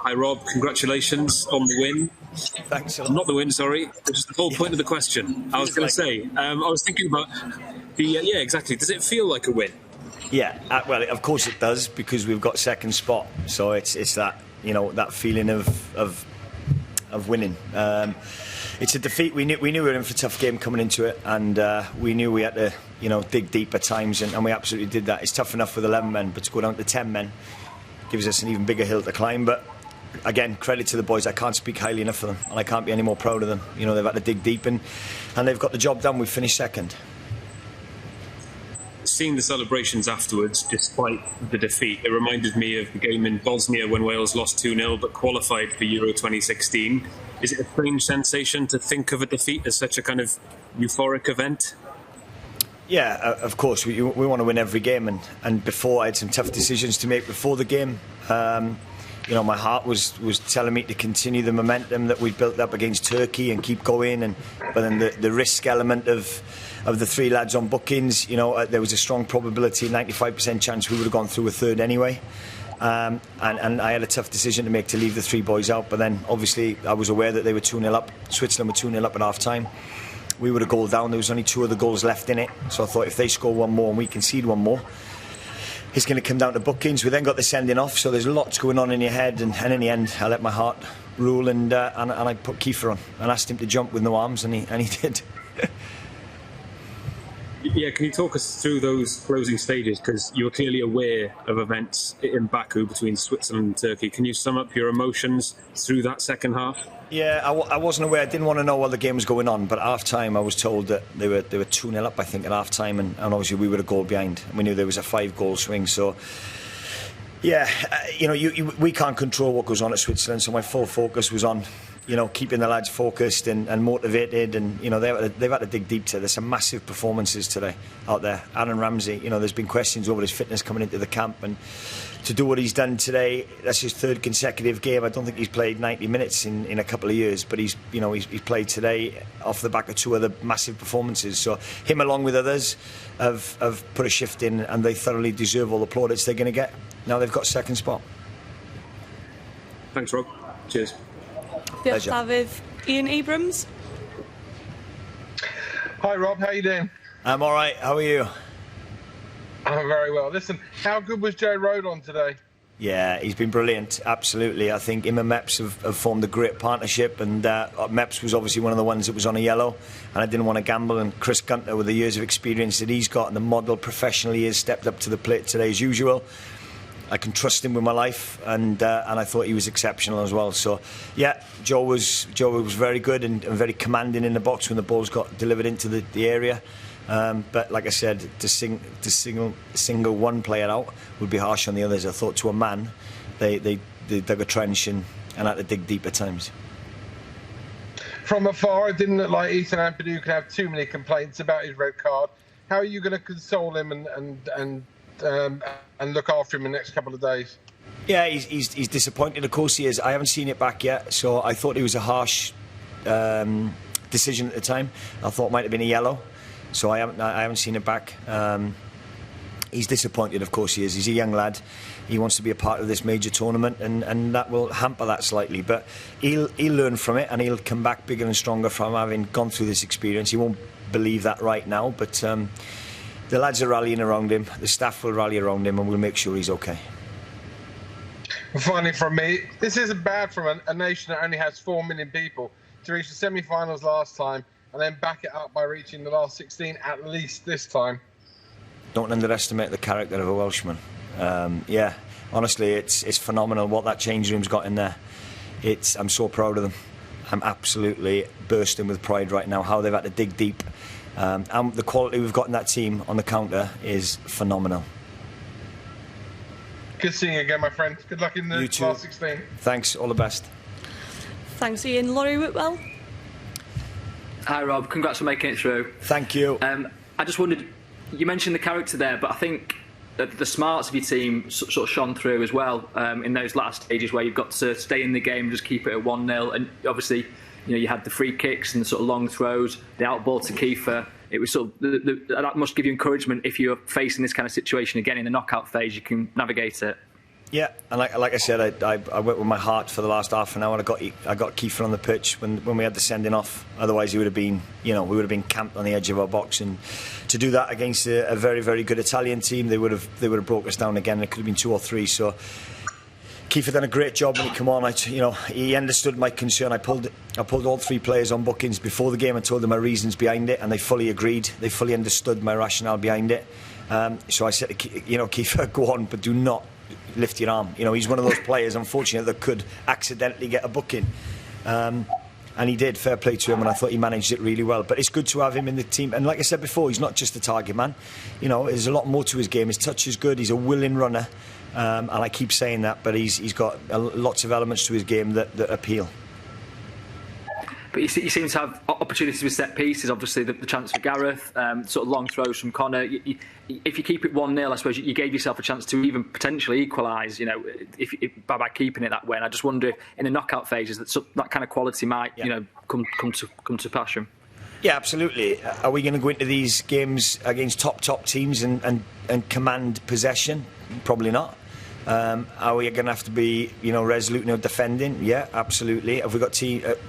Hi Rob, congratulations on the win. Thanks a lot. Not the win, sorry. Which is the whole point of the question. I was going to say, I was thinking about the yeah, exactly. Does it feel like a win? Yeah, well, of course it does, because we've got second spot. So it's that, you know, that feeling of winning. It's a defeat. We knew we were in for a tough game coming into it, and we knew we had to, you know, dig deep at times, and we absolutely did that. It's tough enough with 11 men, but to go down to 10 men gives us an even bigger hill to climb. But again, credit to the boys. I can't speak highly enough of them, and I can't be any more proud of them. You know, they've had to dig deep, and they've got the job done. We've finished second. Seeing the celebrations afterwards, despite the defeat, it reminded me of the game in Bosnia when Wales lost 2-0 but qualified for Euro 2016. Is it a strange sensation to think of a defeat as such a kind of euphoric event? Yeah, of course. We want to win every game, and before I had some tough decisions to make before the game. You know, my heart was telling me to continue the momentum that we built up against Turkey and keep going, but then the risk element of the three lads on bookings, you know, there was a strong probability, 95% chance we would have gone through a third anyway. And I had a tough decision to make to leave the three boys out, but then obviously I was aware that they were 2-0 up. Switzerland were 2-0 up at half time. We were a goal down. There was only 2 other goals left in it, so I thought if they score one more and we concede one more, it's going to come down to bookings. We then got the sending off, so there's lots going on in your head, and in the end I let my heart rule, and I put Kiefer on and asked him to jump with no arms, and he did. Yeah, can you talk us through those closing stages? Because you were clearly aware of events in Baku between Switzerland and Turkey. Can you sum up your emotions through that second half? Yeah, I wasn't aware. I didn't want to know while the game was going on. But at half time, I was told that they were 2-0 up, I think, at half time, and obviously we were a goal behind. We knew there was a 5-goal swing. So, yeah, you know, we can't control what goes on at Switzerland. So my full focus was on, you know, keeping the lads focused and motivated, and you know they've had to dig deep today. There's some massive performances today out there. Aaron Ramsey, you know, there's been questions over his fitness coming into the camp, and to do what he's done today, that's his third consecutive game. I don't think he's played 90 minutes in a couple of years, but he's played today off the back of 2 other massive performances. So him, along with others, have put a shift in, and they thoroughly deserve all the plaudits they're going to get. Now they've got second spot. Thanks, Rob. Cheers. Pleasure. With Ian Abrams. Hi Rob, how you doing? I'm all right. How are you? I'm very well. Listen, how good was Joe Rodon today? Yeah, he's been brilliant. Absolutely. I think him and Meps have formed a great partnership, and Meps was obviously one of the ones that was on a yellow, and I didn't want to gamble. And Chris Gunter, with the years of experience that he's got and the model professional he has, stepped up to the plate today as usual. I can trust him with my life, and I thought he was exceptional as well. So, yeah, Joe was very good and very commanding in the box when the balls got delivered into the area. But like I said, to single one player out would be harsh on the others. I thought to a man, they dug a trench and had to dig deep at times. From afar, it didn't look like Ethan Ampadu could have too many complaints about his red card. How are you going to console him and look after him in the next couple of days? Yeah, he's disappointed. Of course he is. I haven't seen it back yet, so I thought it was a harsh decision at the time. I thought it might have been a yellow, so I haven't seen it back. He's disappointed, of course he is. He's a young lad. He wants to be a part of this major tournament, and that will hamper that slightly. But he'll learn from it, and he'll come back bigger and stronger from having gone through this experience. He won't believe that right now, but the lads are rallying around him. The staff will rally around him, and we'll make sure he's okay. Finally, from me, this isn't bad from a nation that only has 4 million people to reach the semi-finals last time and then back it up by reaching the last 16 at least this time. Don't underestimate the character of a Welshman. Yeah, honestly, it's phenomenal what that change room's got in there. I'm so proud of them. I'm absolutely bursting with pride right now, how they've had to dig deep. And the quality we've got in that team on the counter is phenomenal. Good seeing you again, my friend. Good luck in the last 16. Thanks, all the best. Thanks, Ian. Laurie Whitwell. Hi, Rob. Congrats on making it through. Thank you. I just wondered, you mentioned the character there, but I think that the smarts of your team sort of shone through as well in those last stages where you've got to stay in the game and just keep it at 1-0. And obviously, you know, you had the free kicks and the sort of long throws, the outball to Kiefer. It was sort of that must give you encouragement if you're facing this kind of situation again in the knockout phase. You can navigate it. Yeah, and like I said, I went with my heart for the last half an hour. I got Kiefer on the pitch when we had the sending off. Otherwise, he would have been, we would have been camped on the edge of our box. And to do that against a very, very good Italian team, they would have broke us down again. It could have been 2 or 3. So Kiefer done a great job when he came on. He understood my concern. I pulled all 3 players on bookings before the game and told them my reasons behind it, and they fully agreed. They fully understood my rationale behind it. So I said to Kiefer, go on, but do not lift your arm. He's one of those players, unfortunately, that could accidentally get a booking. And he did. Fair play to him, and I thought he managed it really well. But it's good to have him in the team. And like I said before, he's not just a target man. There's a lot more to his game. His touch is good. He's a willing runner. And I keep saying that, but he's got lots of elements to his game that appeal. But you seem to have opportunities with set pieces. Obviously, the chance for Gareth, sort of long throws from Connor. If you keep it 1-0, I suppose you gave yourself a chance to even potentially equalise. By keeping it that way. And I just wonder if in the knockout phases that kind of quality might, come to passion. Yeah, absolutely. Are we going to go into these games against top teams and command possession? Probably not. Are we going to have to be, resolute in our defending? Yeah, absolutely. Have we got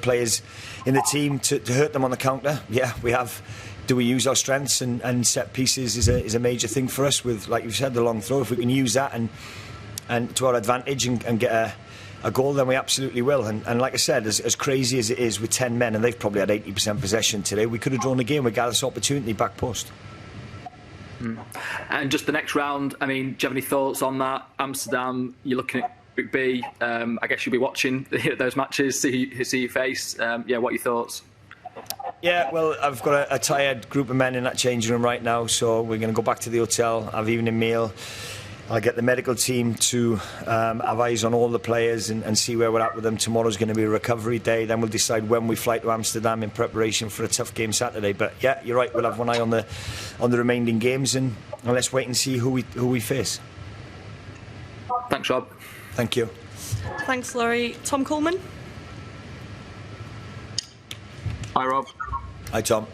players in the team to hurt them on the counter? Yeah, we have. Do we use our strengths and set pieces is a major thing for us with, like you said, the long throw. If we can use that and to our advantage and get a goal, then we absolutely will. And like I said, as crazy as it is with 10 men, and they've probably had 80% possession today, we could have drawn the game with Gareth's opportunity back post. And just the next round, do you have any thoughts on that? Amsterdam, you're looking at Group B. I guess you'll be watching those matches, see your face. What are your thoughts? Yeah, well, I've got a tired group of men in that changing room right now, so we're going to go back to the hotel, have evening meal. I'll get the medical team to have eyes on all the players and see where we're at with them. Tomorrow's going to be a recovery day. Then we'll decide when we fly to Amsterdam in preparation for a tough game Saturday. But yeah, you're right. We'll have one eye on the remaining games, and let's wait and see who we face. Thanks, Rob. Thank you. Thanks, Laurie. Tom Coleman. Hi, Rob. Hi, Tom.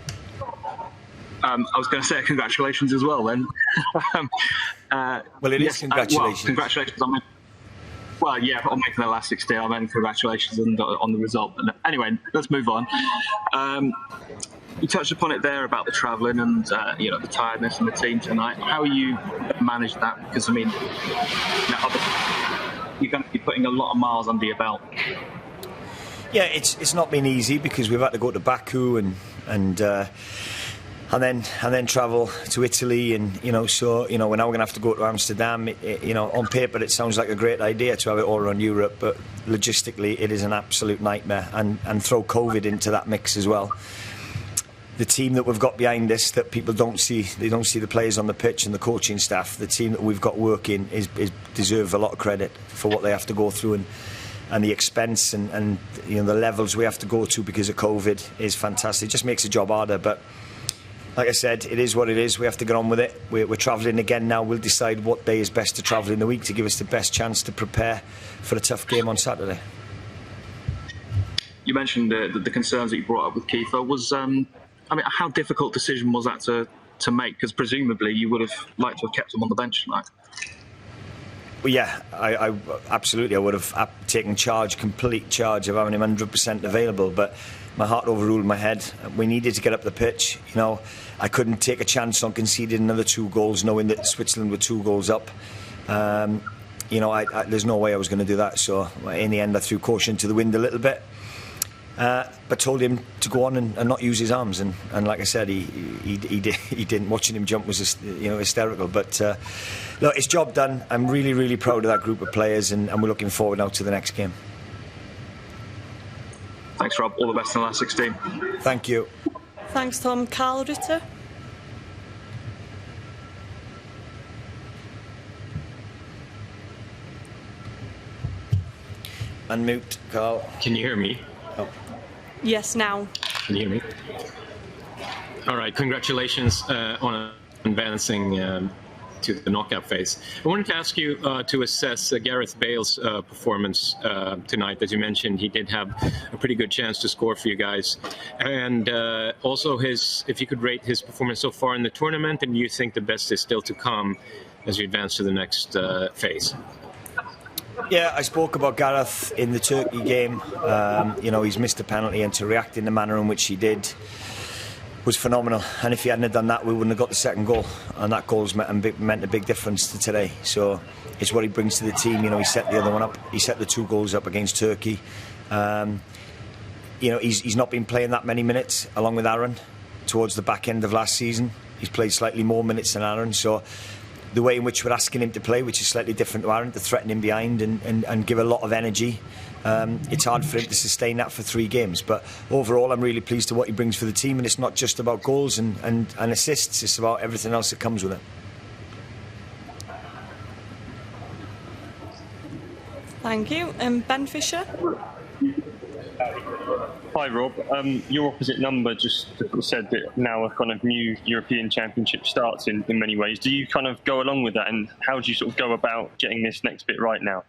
I was going to say congratulations as well then. Well, it is congratulations. Congratulations on on making the last 16. I mean, congratulations on the result. But anyway, let's move on. You touched upon it there about the travelling and the tiredness in the team tonight. How are you managed that? Because you're going to be putting a lot of miles under your belt. Yeah, it's not been easy because we've had to go to Baku and then travel to Italy, and we're now going to have to go to Amsterdam. On paper it sounds like a great idea to have it all around Europe, but logistically it is an absolute nightmare, and throw COVID into that mix as well. The team that we've got behind us that people don't see, they don't see the players on the pitch and the coaching staff. The team that we've got working is deserve a lot of credit for what they have to go through and the expense and the levels we have to go to because of COVID is fantastic. It just makes the job harder, but like I said, it is what it is. We have to get on with it. We're travelling again now. We'll decide what day is best to travel in the week to give us the best chance to prepare for a tough game on Saturday. You mentioned the concerns that you brought up with Kiefer. Was how difficult decision was that to make? Because presumably you would have liked to have kept him on the bench tonight. Well, yeah, I absolutely. I would have taken complete charge of having him 100% available, but my heart overruled my head. We needed to get up the pitch. I couldn't take a chance on conceding another 2 goals, knowing that Switzerland were 2 goals up. There's no way I was going to do that. So in the end, I threw caution to the wind a little bit, but told him to go on and not use his arms. And like I said, he didn't. Watching him jump was hysterical. But look, it's job done. I'm really, really proud of that group of players, and we're looking forward now to the next game. Thanks, Rob. All the best in the last 16. Thank you. Thanks, Tom. Carl Ritter. Unmute, Carl. Can you hear me? Oh. Yes, now. Can you hear me? All right. Congratulations on advancing to the knockout phase. I wanted to ask you to assess Gareth Bale's performance tonight. As you mentioned, he did have a pretty good chance to score for you guys, and also if you could rate his performance so far in the tournament, and you think the best is still to come as you advance to the next phase. Yeah, I spoke about Gareth in the Turkey game. You know, he's missed a penalty, and to react in the manner in which he did was phenomenal. And if he hadn't have done that, we wouldn't have got the second goal. And that goal's meant a big difference to today. So it's what he brings to the team. You know, he set the other one up. He set the 2 goals up against Turkey. You know, he's not been playing that many minutes, along with Aaron, towards the back end of last season. He's played slightly more minutes than Aaron. So the way in which we're asking him to play, which is slightly different to Aaron, to threaten him behind and give a lot of energy, it's hard for him to sustain that for 3 games. But overall, I'm really pleased with what he brings for the team, and it's not just about goals and assists, it's about everything else that comes with it. Thank you. Ben Fisher. Hi Rob, your opposite number just said that now a kind of new European Championship starts in many ways. Do you kind of go along with that, and how do you sort of go about getting this next bit right now?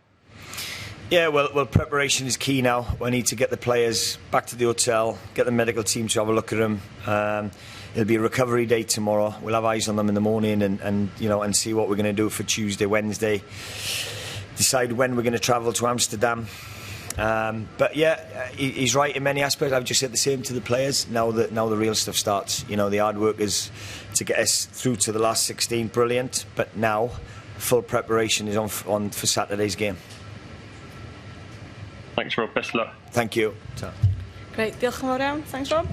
Yeah, well, preparation is key now. We need to get the players back to the hotel, get the medical team to have a look at them. It'll be a recovery day tomorrow. We'll have eyes on them in the morning and you know, and see what we're going to do for Tuesday, Wednesday. Decide when we're going to travel to Amsterdam. But yeah, he's right in many aspects. I've just said the same to the players. Now the real stuff starts. You know, the hard work is to get us through to the last 16. Brilliant. But now, full preparation is on for Saturday's game. Thanks, Rob. Best of luck. Thank you. Great. Diolch yn fawr iawn. Thanks, Rob.